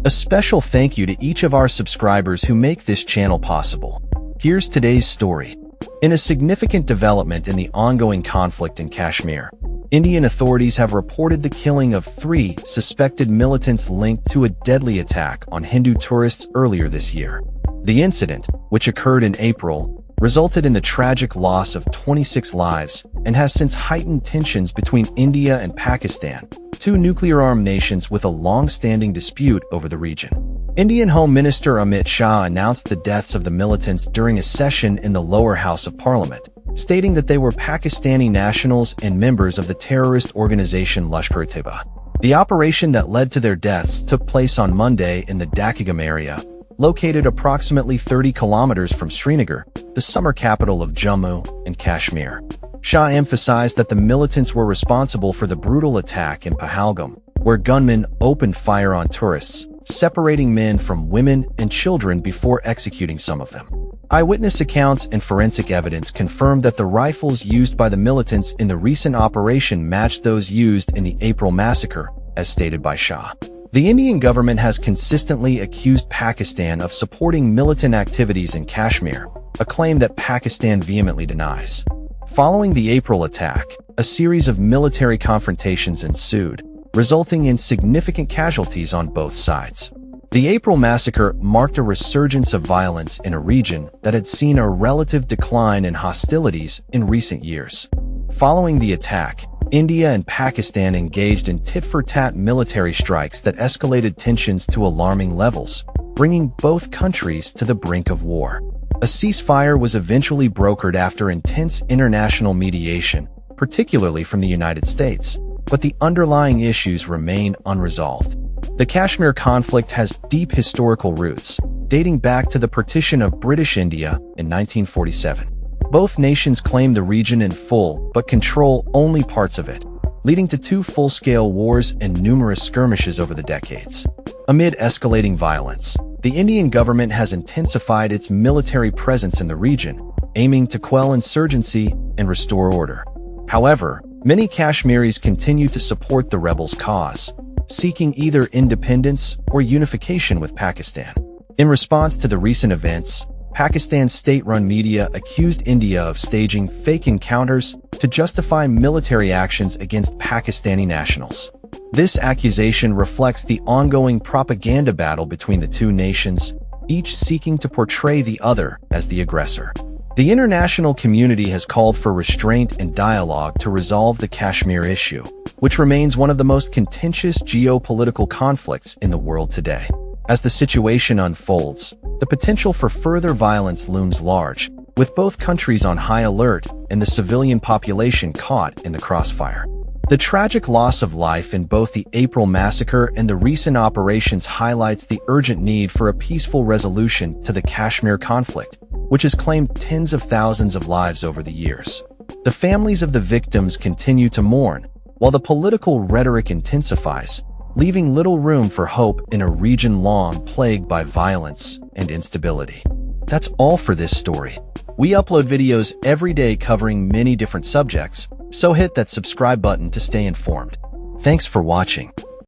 A special thank you to each of our subscribers who make this channel possible. Here's today's story. In a significant development in the ongoing conflict in Kashmir, Indian authorities have reported the killing of 3 suspected militants linked to a deadly attack on Hindu tourists earlier this year. The incident, which occurred in April, resulted in the tragic loss of 26 lives and has since heightened tensions between India and Pakistan, 2 nuclear-armed nations with a long-standing dispute over the region. Indian Home Minister Amit Shah announced the deaths of the militants during a session in the lower house of parliament, stating that they were Pakistani nationals and members of the terrorist organization Lashkar-e-Taiba. The operation that led to their deaths took place on Monday in the Dakigam area, located approximately 30 kilometers from Srinagar, the summer capital of Jammu and Kashmir. Shah emphasized that the militants were responsible for the brutal attack in Pahalgam, where gunmen opened fire on tourists, separating men from women and children before executing some of them. Eyewitness accounts and forensic evidence confirmed that the rifles used by the militants in the recent operation matched those used in the April massacre, as stated by Shah. The Indian government has consistently accused Pakistan of supporting militant activities in Kashmir, a claim that Pakistan vehemently denies. Following the April attack, a series of military confrontations ensued, resulting in significant casualties on both sides. The April massacre marked a resurgence of violence in a region that had seen a relative decline in hostilities in recent years. Following the attack, India and Pakistan engaged in tit-for-tat military strikes that escalated tensions to alarming levels, bringing both countries to the brink of war. A ceasefire was eventually brokered after intense international mediation, particularly from the United States, but the underlying issues remain unresolved. The Kashmir conflict has deep historical roots, dating back to the partition of British India in 1947. Both nations claim the region in full but control only parts of it, leading to 2 full-scale wars and numerous skirmishes over the decades. Amid escalating violence, the Indian government has intensified its military presence in the region, aiming to quell insurgency and restore order. However, many Kashmiris continue to support the rebels' cause, seeking either independence or unification with Pakistan. In response to the recent events, Pakistan's state-run media accused India of staging fake encounters to justify military actions against Pakistani nationals. This accusation reflects the ongoing propaganda battle between the 2 nations, each seeking to portray the other as the aggressor. The international community has called for restraint and dialogue to resolve the Kashmir issue, which remains one of the most contentious geopolitical conflicts in the world today. As the situation unfolds, the potential for further violence looms large, with both countries on high alert and the civilian population caught in the crossfire. The tragic loss of life in both the April massacre and the recent operations highlights the urgent need for a peaceful resolution to the Kashmir conflict, which has claimed tens of thousands of lives over the years. The families of the victims continue to mourn, while the political rhetoric intensifies, leaving little room for hope in a region long plagued by violence and instability. That's all for this story. We upload videos every day covering many different subjects, so hit that subscribe button to stay informed. Thanks for watching.